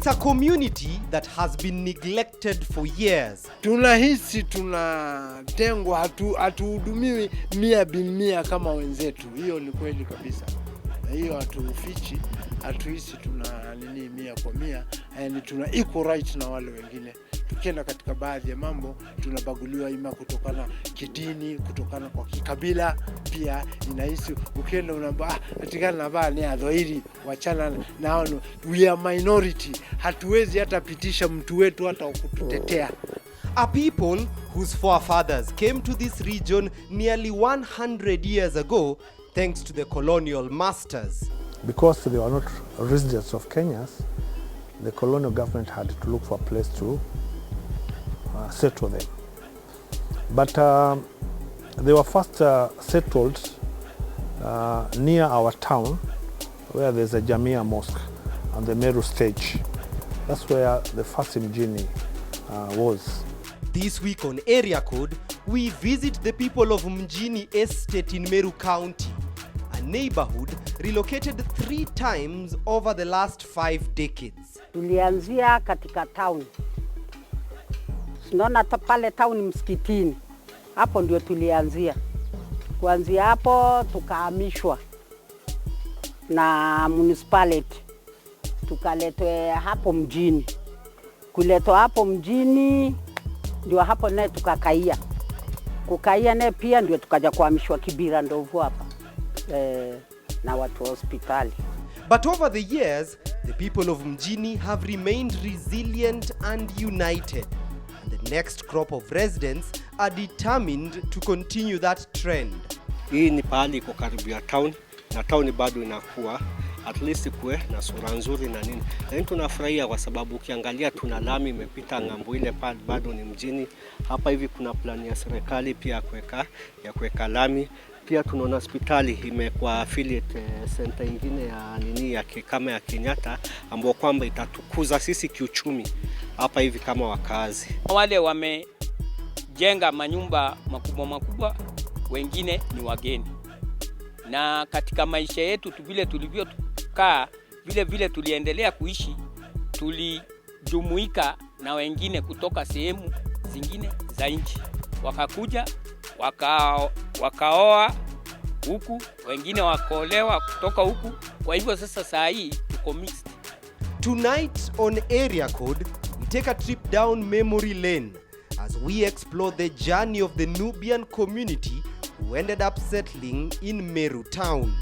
It's a community that has been neglected for years. Tunahisi tunatengwa, hatuhudumiwi 100% kama wenzetu. Hiyo ni kweli kabisa. Hiyo hatufichi, hatuhisi tuna nini 100%, yani tuna equal right na wale wengine. Tukienda katika baadhi ya mambo tunabaguliwa, ima kutokana kidini, kutokana kwa kikabila. Pia inahisi ukienda unaambia atikana na baa ni adhoiri, wachana na we are minority, hatuwezi hata pitisha mtu wetu hata kututetea. A people whose forefathers came to this region nearly 100 years ago thanks to the colonial masters. Because they were not residents of Kenya, the colonial government had to look for a place to settle them. But they were first settled near our town, where there's a Jamia mosque on the Meru stage. That's where the first Mjini was. This week on Area Code, we visit the people of Mjini Estate in Meru County, a neighborhood relocated 3 times over the last 5 decades. Tulianzia katika town. Tunaona pale town msikitini. Hapo ndio tulianzia. Kuanzia hapo tukahamishwa na municipality. Tukaletwe hapo mjini. Kuletwa hapo mjini ndio hapo naye tukakaia. Kukaia naye pia ndio tukaja kuhamishwa Kibira Ndovu hapa. Na watu wa hospitali. But over the years, the people of Mjini have remained resilient and united. And the next crop of residents are determined to continue that trend. Hii ni pahali iko karibu ya town, na town bado inakuwa, at least kuwe na sura nzuri na nini. Lakini tunafurahia kwa sababu ukiangalia tuna lami imepita ngambo ile pale, bado ni mjini. Hapa hivi kuna plani ya serikali pia kuweka lami. Pia tunaona hospitali imekuwa affiliate center ingine ya nini ya kama ya Kenyatta, ambao kwamba itatukuza sisi kiuchumi hapa hivi kama wakazi. Wale wamejenga manyumba makubwa, wengine ni wageni. Na katika maisha yetu vile tulivyokaa, vile tuliendelea kuishi, tulijumuika na wengine kutoka sehemu zingine za nchi. Wakakuja, wakaoa huku, wengine wakaolewa kutoka huku. Kwa hivyo sasa saa hii tuko mixed. Tonight on Area Code, we take a trip down memory lane as we explore the journey of the Nubian community who ended up settling in Meru town.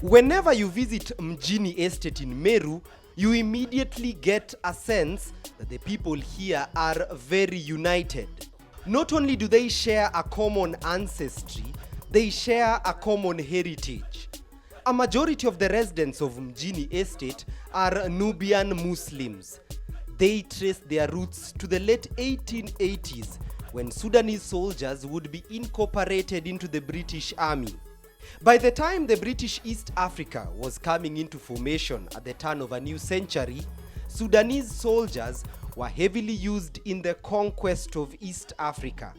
Whenever you visit Mjini Estate in Meru, you immediately get a sense that the people here are very united. Not only do they share a common ancestry, they share a common heritage. A majority of the residents of Mjini Estate are Nubian Muslims. They trace their roots to the late 1880s when Sudanese soldiers would be incorporated into the British Army. By the time the British East Africa was coming into formation at the turn of a new century, Sudanese soldiers were heavily used in the conquest of East Africa.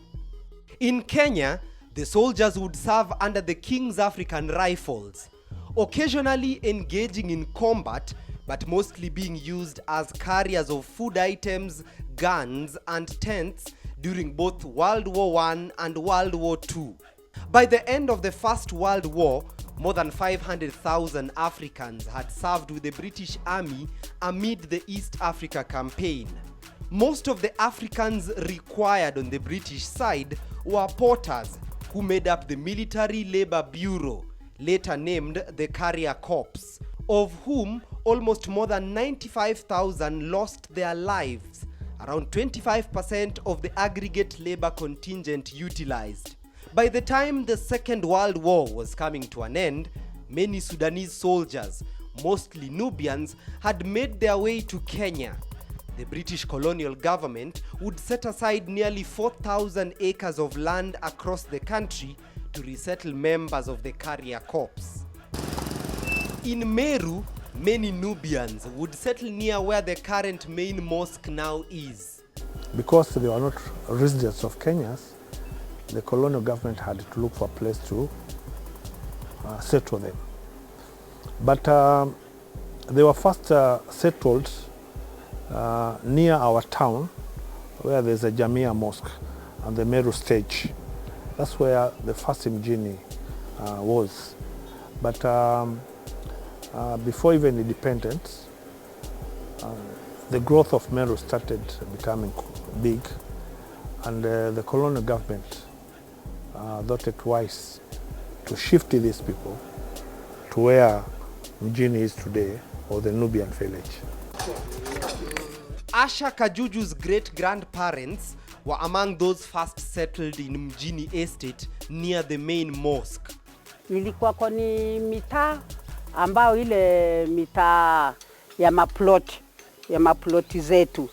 In Kenya, the soldiers would serve under the King's African Rifles, occasionally engaging in combat, but mostly being used as carriers of food items, guns, and tents during both World War I and World War II. By the end of the First World War, more than 500,000 Africans had served with the British Army amid the East Africa campaign. Most of the Africans required on the British side were porters, who made up the Military Labor Bureau, later named the Carrier Corps, of whom almost more than 95,000 lost their lives, around 25% of the aggregate labor contingent utilized. By the time the Second World War was coming to an end, many Sudanese soldiers, mostly Nubians, had made their way to Kenya. The British colonial government would set aside nearly 4,000 acres of land across the country to resettle members of the Carrier Corps. In Meru, many Nubians would settle near where the current main mosque now is. Because they were not residents of Kenya, the colonial government had to look for a place to settle them. But they were first settled near our town, where there's a Jamia mosque and the Meru stage. That's where the first Mjini was. But before even independence, the growth of Meru started becoming big, and the colonial government thought it wise to shift these people to where Mjini is today, or the Nubian village. Asha Kajuju's great-grandparents were among those first settled in Mjini Estate near the main mosque. Ilikuwa koni mitaa ambao ile mitaa ya maploti zetu,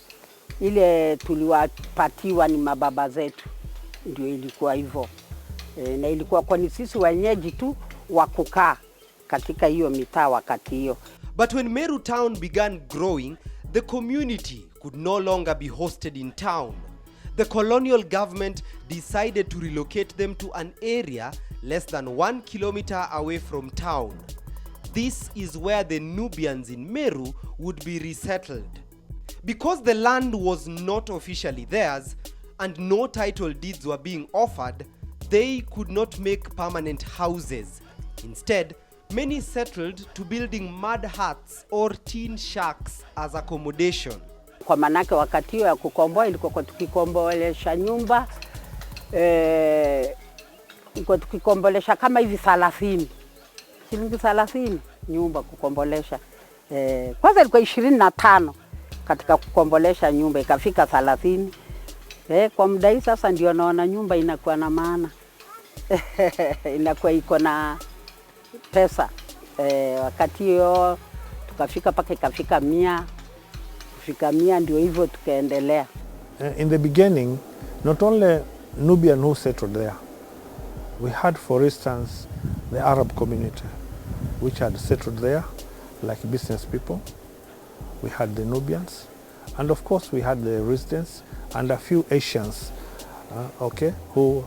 ile tuliwapatiwa ni mababa zetu, ndio ilikuwa hivyo. Na ilikuwa koni sisi wenyeji tu wa kukaa katika hiyo mitaa wakati hiyo. But when Meru town began growing, the community could no longer be hosted in town. The colonial government decided to relocate them to an area less than 1 kilometer away from town. This is where the Nubians in Meru would be resettled. Because the land was not officially theirs and no title deeds were being offered, they could not make permanent houses. Instead, many settled to building mud huts or tin shacks as accommodation. Kwa manake wakati ya kukomboa ilikuwa tukikombolesha nyumba, ilikuwa tukikombolesha kama hivi 30. Shilingi 30 nyumba kukombolesha. Kwanza ilikuwa 25 katika kukombolesha nyumba, ikafika 30. Kwa muda hii sasa ndio naona nyumba inakuwa na maana. Inakuwa iko na pesa. Wakati hiyo tukafika paka ikafika 100. Kufika 100 ndio hivyo tukaendelea. In the beginning, not only Nubian who settled there, we had, for instance, the Arab community which had settled there like business people. We had the Nubians, and of course we had the residents and a few Asians, who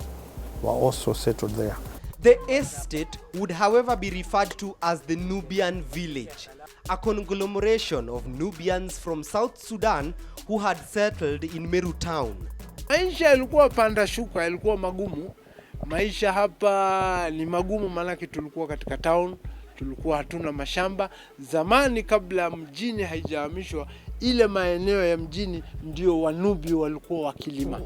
were also settled there. The estate would, however, be referred to as the Nubian village, a conglomeration of Nubians from South Sudan who had settled in Meru town. Maisha yalikuwa panda shuka, yalikuwa magumu. Maisha hapa ni magumu maanake tulikuwa katika town, tulikuwa hatuna mashamba. Zamani kabla mjini haijahamishwa, ile maeneo ya mjini ndio Wanubi walikuwa wakilima.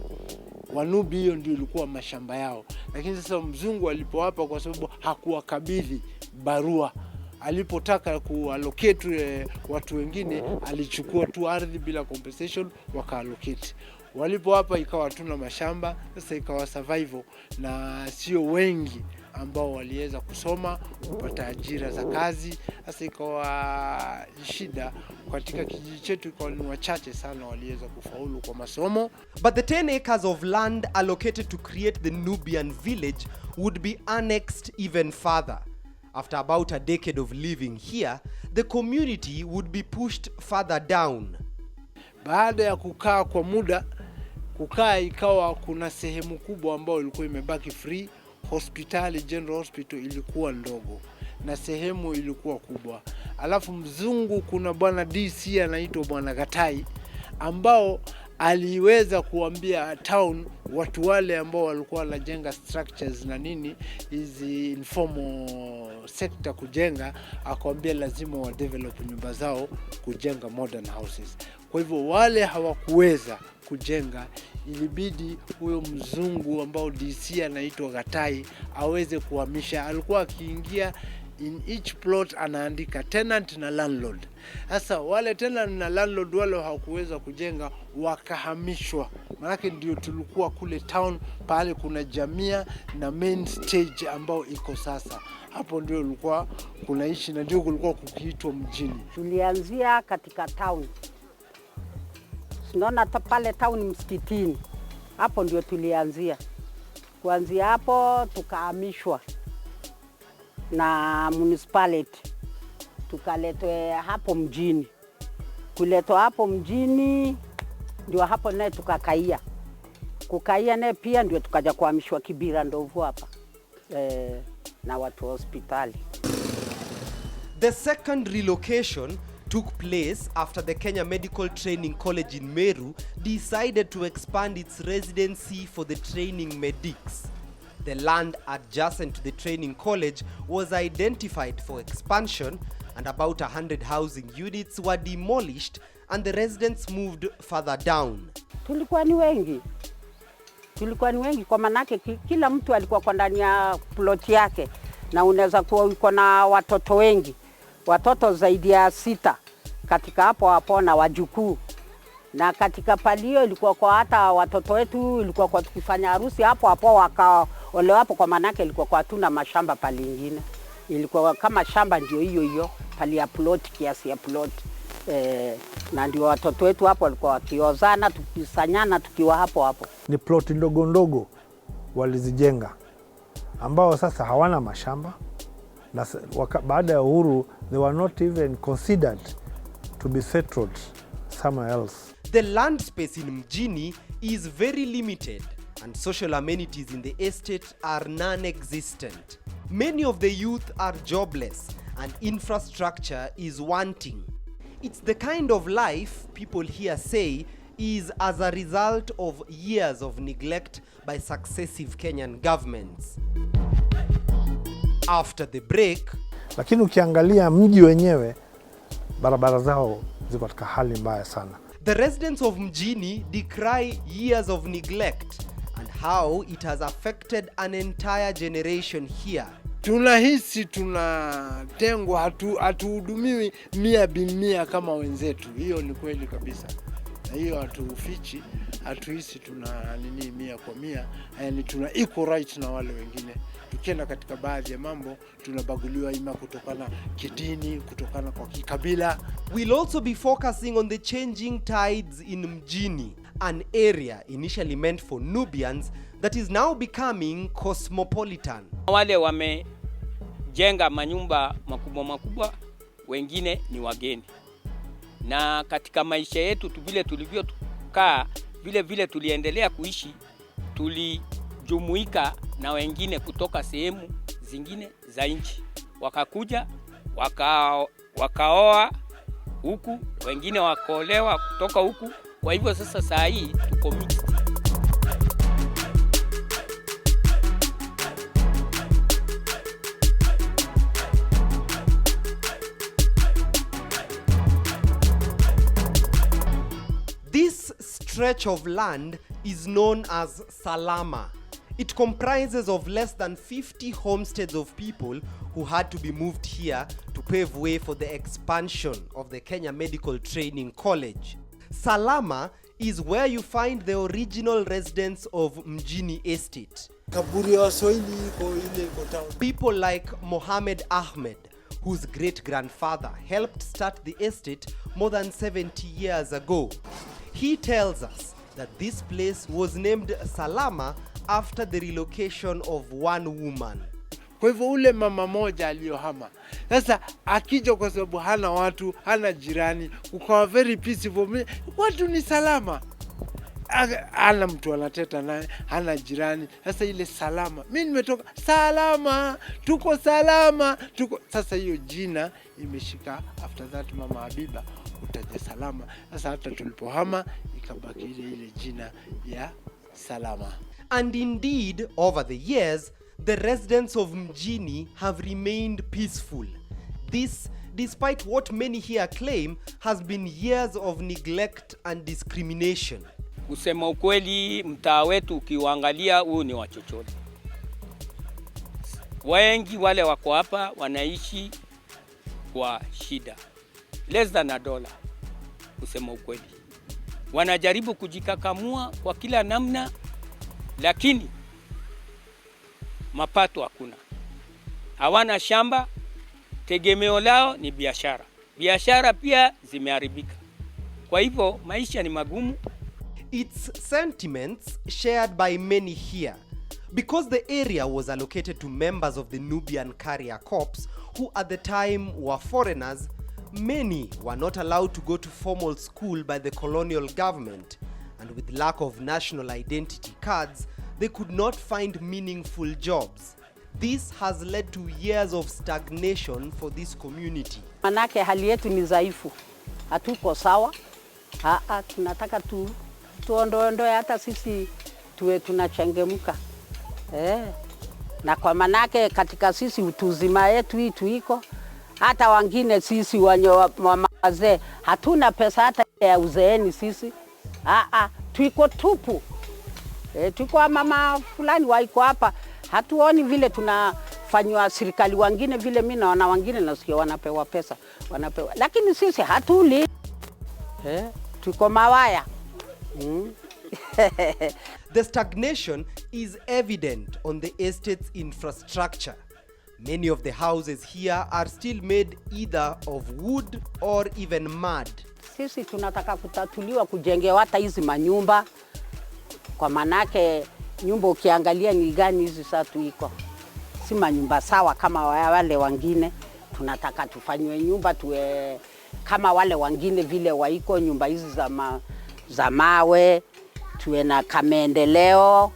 Wanubi hiyo ndio ilikuwa mashamba yao. Lakini sasa mzungu alipowapa, kwa sababu hakuwakabidhi barua, alipotaka kuallocate watu wengine, alichukua tu ardhi bila compensation wakaallocate. Walipowapa ikawa tuna mashamba, sasa ikawa survival, na sio wengi ambao waliweza kusoma kupata ajira za kazi. Sasa ikawa shida katika kijiji chetu, ikawa ni wachache sana waliweza kufaulu kwa masomo. But the 10 acres of land allocated to create the Nubian village would be annexed even further. After about a decade of living here, the community would be pushed further down. Baada ya kukaa kwa muda, ikawa kuna sehemu kubwa ambayo ilikuwa imebaki free. Hospitali, General Hospital ilikuwa ndogo na sehemu ilikuwa kubwa. Alafu mzungu, kuna bwana DC anaitwa bwana Gatai, ambao aliweza kuambia town watu wale ambao walikuwa wanajenga structures na nini, hizi informal sector kujenga, akwambia lazima wa develop nyumba zao kujenga modern houses. Kwa hivyo wale hawakuweza kujenga, ilibidi huyo mzungu ambao DC anaitwa Gatai aweze kuhamisha. Alikuwa akiingia in each plot anaandika tenant na landlord. Sasa wale tenant na landlord wale hawakuweza kujenga, wakahamishwa. Maana ndio tulikuwa kule town pale kuna Jamia na main stage ambao iko sasa. Hapo ndio ulikuwa kunaishi na ndio kulikuwa kukiitwa mjini. Tulianzia katika town. Tunaona pale town msikitini. Hapo ndio tulianzia. Kuanzia hapo tukahamishwa na municipality. tukaletwe hapo mjini. Kuletwa hapo mjini ndio hapo naye tukakaia. Kukaia naye pia ndio tukaja kuhamishwa Kibira Ndovu hapa na watu wa hospitali. The second relocation took place after the Kenya Medical Training College in Meru decided to expand its residency for the training medics. The land adjacent to the training college was identified for expansion, and about 100 housing units were demolished and the residents moved further down. Tulikuwa ni wengi kwa manake kila mtu alikuwa kwa ndani ya plot yake, na unaweza kuwa uko na watoto wengi, watoto zaidi ya 6 katika hapo na wajukuu. Na katika palio ilikuwa kwa hata watoto wetu ilikuwa kwa tukifanya harusi hapo wakaolewa hapo, kwa manake ilikuwa kwa hatuna mashamba pali ingine. Ilikuwa kama shamba ndio hiyo pali ya plot, kiasi ya plot. Na ndio watoto wetu hapo walikuwa wakiozana, tukisanyana tukiwa hapo. Ni plot ndogo walizijenga ambao sasa hawana mashamba, na baada ya uhuru they were not even considered to be settled somewhere else. The land space in Mjini is very limited and social amenities in the estate are non-existent. Many of the youth are jobless and infrastructure is wanting. It's the kind of life people here say is as a result of years of neglect by successive Kenyan governments. After the break, lakini ukiangalia mji wenyewe barabara zao ziko katika hali mbaya sana. The residents of Mjini decry years of neglect and how it has affected an entire generation here. Tunahisi tunatengwa, hatuhudumiwi 100% kama wenzetu. Hiyo ni kweli kabisa. Na hiyo hatufichi, hatuhisi tuna 100%, yani tuna equal right na wale wengine. Tukienda katika baadhi ya mambo tunabaguliwa ima kutokana kidini, kutokana kwa kikabila. We'll also be focusing on the changing tides in Mjini, an area initially meant for Nubians that is now becoming cosmopolitan. Wale wamejenga manyumba makubwa, wengine ni wageni. Na katika maisha yetu vile tulivyokaa, vile tuliendelea kuishi, tulijumuika na wengine kutoka sehemu zingine za nchi. Wakakuja, wakaoa huku, wengine wakaolewa kutoka huku. Kwa hivyo sasa saa hii tuko mixed. This stretch of land is known as Salama. It comprises of less than 50 homesteads of people who had to be moved here to pave way for the expansion of the Kenya Medical Training College. Salama is where you find the original residents of Mjini Estate. Kaburi ya Waswahili iko ile iko town. People like Mohamed Ahmed, whose great-grandfather helped start the estate more than 70 years ago. He tells us that this place was named Salama after the relocation of one woman. Kwa hivyo ule mama moja aliyohama, sasa akija kwa sababu hana watu, hana jirani, ukawa very peaceful, watu ni salama. Hana mtu anateta naye, hana jirani. Sasa ile salama, mimi nimetoka salama, tuko salama, tuko. Sasa hiyo jina imeshika. After that mama Habiba utaja salama. Sasa hata tulipohama ikabaki ile jina ya Salama. And indeed, over the years, the residents of Mjini have remained peaceful. This, despite what many here claim, has been years of neglect and discrimination. Kusema ukweli, mtaa wetu ukiangalia huu ni wachochole. Wengi wale wako hapa wanaishi kwa shida. Less than $1. Kusema ukweli, wanajaribu kujikakamua kwa kila namna, lakini mapato hakuna. Hawana shamba, tegemeo lao ni biashara. Biashara pia zimeharibika. Kwa hivyo maisha ni magumu. It's sentiments shared by many here. Because the area was allocated to members of the Nubian Carrier Corps, who at the time were foreigners, many were not allowed to go to formal school by the colonial government, and with lack of national identity cards, they could not find meaningful jobs. This has led to years of stagnation for this community. Manake hali yetu ni dhaifu. Hatuko sawa. Tunataka tuondoe hata sisi tuwe tunachangamka. Na kwa manake katika sisi utuzima yetu hii tuiko, hata wengine sisi wazee hatuna pesa hata ya uzeeni sisi. Tuiko tupu. Tuko mama fulani waiko hapa, hatuoni vile tunafanywa serikali, wengine vile mimi naona wengine nasikia wanapewa pesa, wanapewa. Lakini sisi hatuli. Tuko mawaya. The stagnation is evident on the estate's infrastructure. Many of the houses here are still made either of wood or even mud. Sisi tunataka kutatuliwa kujengewa hata hizi manyumba. Kwa manake nyumba ukiangalia ni gani hizi sasa tuiko. Si manyumba sawa kama wale wengine. Tunataka tufanywe nyumba tuwe kama wale wengine vile waiko, nyumba hizi za mawe, tuwe na kamaendeleo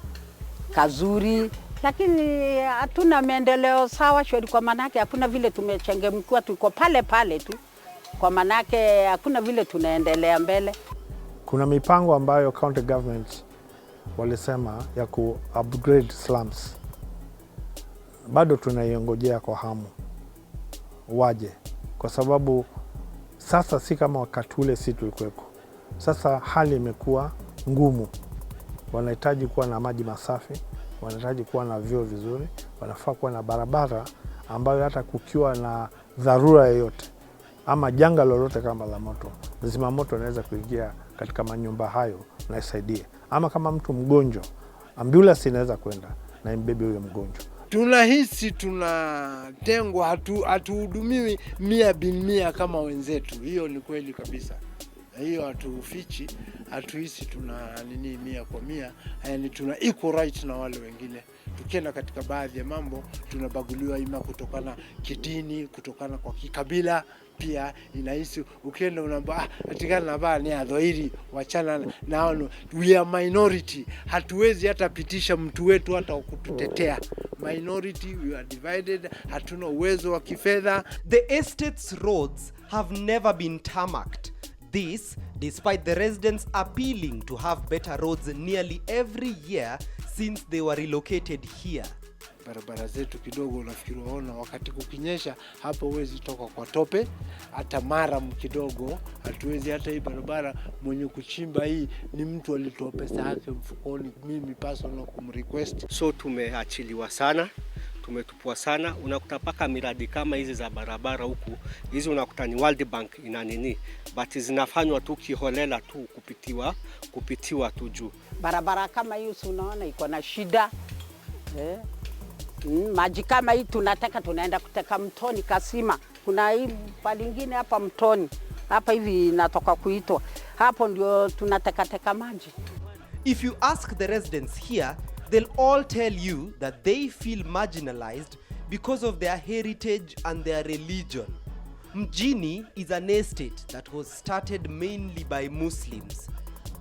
kazuri. Lakini hatuna maendeleo sawa shwari, kwa manake hakuna vile tumechangamkiwa, tuko pale pale tu. Kwa manake hakuna vile tunaendelea mbele. Kuna mipango ambayo county government walisema ya ku-upgrade slums. Bado tunaiongojea kwa hamu waje, kwa sababu sasa si kama wakati ule si tulikuweko. Sasa hali imekuwa ngumu. Wanahitaji kuwa na maji masafi, wanahitaji kuwa na vyoo vizuri, wanafaa kuwa na barabara ambayo hata kukiwa na dharura yoyote ama janga lolote kama la moto, zimamoto inaweza kuingia katika manyumba hayo na isaidie. Ama kama mtu mgonjwa, ambulance inaweza kwenda na imbebe huyo mgonjwa. Tunahisi tunatengwa, hatuhudumiwi 100% kama wenzetu. Hiyo ni kweli kabisa. Hiyo hatufichi, hatuhisi tuna 100%, yani tuna equal right na wale wengine. Tukienda katika baadhi ya mambo tunabaguliwa, ima kutokana kidini, kutokana kwa kikabila. Pia inahisi ukienda unaambia atikana na baa ni adhoiri, wachana nao, we are minority. Hatuwezi hata pitisha mtu wetu hata kututetea. Minority, we are divided, hatuna uwezo wa kifedha. The estate's roads have never been tarmacked. This, despite the residents appealing to have better roads nearly every year since they were relocated here. Barabara zetu kidogo unafikiri waona, wakati kukinyesha hapo huwezi toka kwa tope, hata mara kidogo hatuwezi. Hata hii barabara mwenye kuchimba hii ni mtu alitoa pesa yake mfukoni, mimi personal kumrequest. So tumeachiliwa sana, tumetupwa sana. Unakuta paka miradi kama hizi za barabara huku, hizi unakuta ni World Bank ina nini, but zinafanywa tu kiholela tu, kupitiwa tu juu. Barabara kama hiyo unaona iko na shida. Maji kama hii tunataka tunaenda kuteka mtoni Kasima. Kuna hii palingine hapa mtoni. Hapa hivi natoka kuitwa. Hapo ndio tunateka maji. If you ask the residents here, they'll all tell you that they feel marginalized because of their heritage and their religion. Mjini is an estate that was started mainly by Muslims.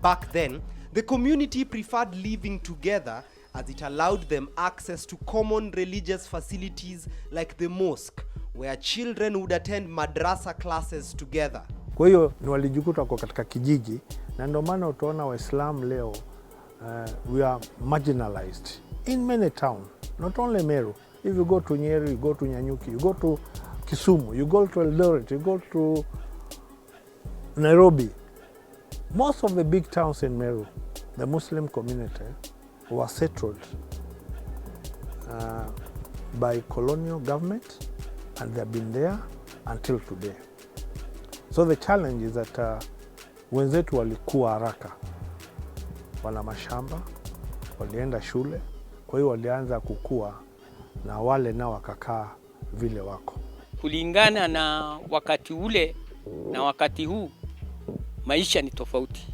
Back then, the community preferred living together as it allowed them access to common religious facilities like the mosque, where children would attend madrasa classes together. Kwa hiyo ni walijikuta kwa katika kijiji, na ndio maana utaona Waislamu leo we are marginalized in many towns, not only Meru. If you go to Nyeri, you go to Nyanyuki, you go to Kisumu, you go to Eldoret, you go to Nairobi. Most of the big towns in Meru, the Muslim community was settled by colonial government, and they have been there until today. So the challenge is that wenzetu walikuwa haraka, wana mashamba, walienda shule, kwa hiyo walianza kukua na wale nao wakakaa vile wako. Kulingana na wakati ule na wakati huu, maisha ni tofauti.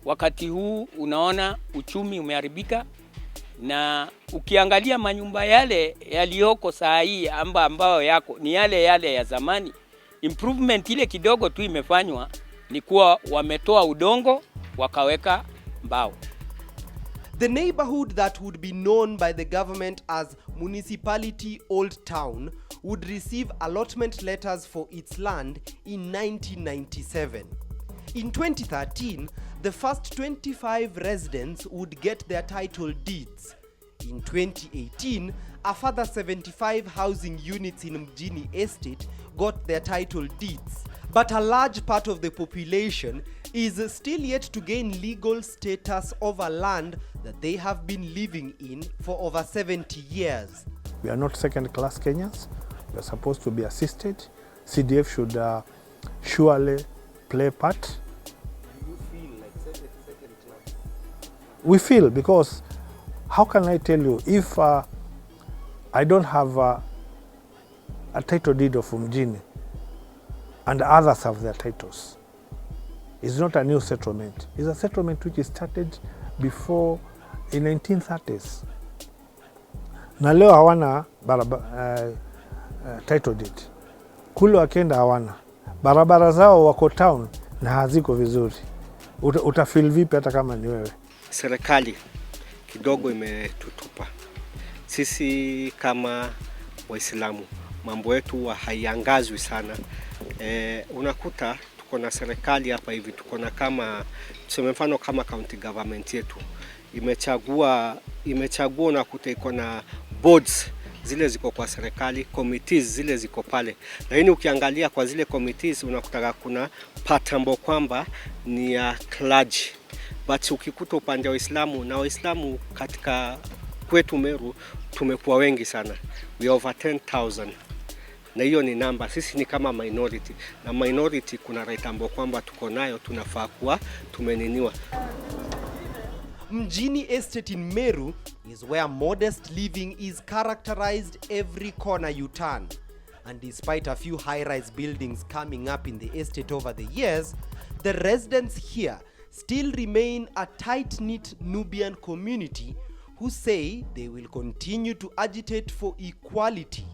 Wakati huu unaona uchumi umeharibika, na ukiangalia manyumba yale yaliyoko saa hii ambao yako ni yale ya zamani. Improvement ile kidogo tu imefanywa ni kuwa wametoa udongo wakaweka mbao. The neighborhood that would be known by the government as Municipality Old Town would receive allotment letters for its land in 1997. In 2013, the first 25 residents would get their title deeds. In 2018, a further 75 housing units in Mjini Estate got their title deeds. But a large part of the population is still yet to gain legal status over land that they have been living in for over 70 years. We are not second-class Kenyans. We are supposed to be assisted. CDF should surely play a part. Do you feel like second class? We feel, because how can I tell you if I don't have a title deed of Mjini and others have their titles? It's not a new settlement. It's a settlement which is started before in 1930s. Na leo hawana title deed. Kule wakenda hawana. Barabara zao wako town na haziko vizuri. Utafeel vipi hata kama ni wewe? Serikali kidogo imetutupa. Sisi kama Waislamu mambo yetu haiangazwi sana. Unakuta tuko na serikali hapa hivi, tuko na kama tuseme mfano kama county government yetu imechagua na kuta iko na boards zile ziko kwa serikali, committees zile ziko pale. Lakini ukiangalia kwa zile committees unakuta kuna patambo kwamba ni ya clergy. But ukikuta upande wa Uislamu, na Waislamu katika kwetu Meru tumekuwa wengi sana. We over 10,000. Na hiyo ni namba. Sisi ni kama minority. Na minority kuna right ambayo kwamba tuko nayo, tunafaa kuwa tumeniniwa. Mjini Estate in Meru is where modest living is characterized every corner you turn. And despite a few high-rise buildings coming up in the estate over the years, the residents here still remain a tight-knit Nubian community who say they will continue to agitate for equality,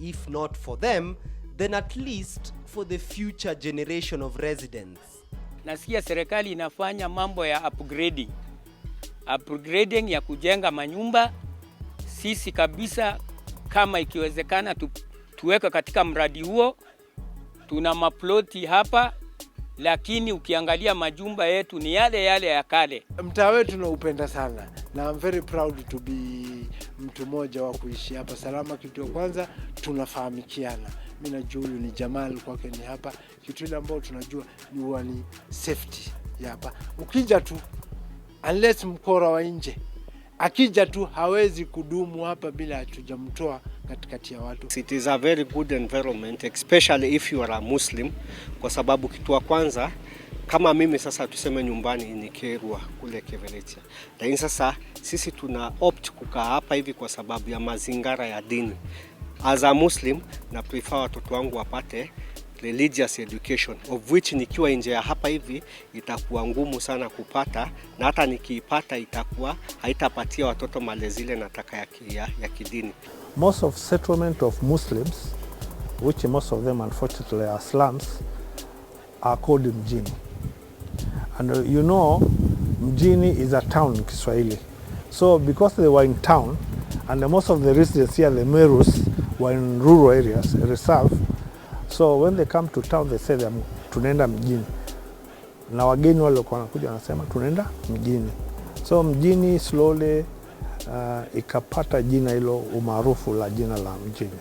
if not for them, then at least for the future generation of residents. Nasikia serikali inafanya mambo ya upgrading ya kujenga manyumba. Sisi kabisa kama ikiwezekana tuweka katika mradi huo. Tuna maploti hapa, lakini ukiangalia majumba yetu ni yale ya kale. Mtaa wetu naupenda sana na I'm very proud to be mtu mmoja wa kuishi hapa salama. Kitu ya kwanza tunafahamikiana. Mimi najua huyu ni Jamal, kwake ni hapa. Kitu ile ambao tunajua ni safety ya hapa. Ukija tu unless mkora wa nje akija tu hawezi kudumu hapa bila hatujamtoa katikati ya watu. It is a very good environment, especially if you are a Muslim, kwa sababu kitu wa kwanza kama mimi sasa tuseme nyumbani ni Kerua kule Keveletia. Lakini sasa sisi tuna opt kukaa hapa hivi kwa sababu ya mazingara ya dini. As a Muslim na prefer watoto wangu wapate religious education, of which nikiwa nje ya hapa hivi itakuwa ngumu sana kupata, na hata nikiipata itakuwa haitapatia watoto malezi ile nataka ya kidini. Most of settlement of Muslims, which most of them unfortunately are slums, are called Mjini. And you know, Mjini is a town in Kiswahili. So because they were in town, and most of the residents here, the Merus, were in rural areas, reserve. So when they come to town, they say tunaenda Mjini. Na wageni wale wanakuja wanasema tunaenda Mjini. So Mjini slowly ikapata jina hilo umaarufu la jina la Mjini.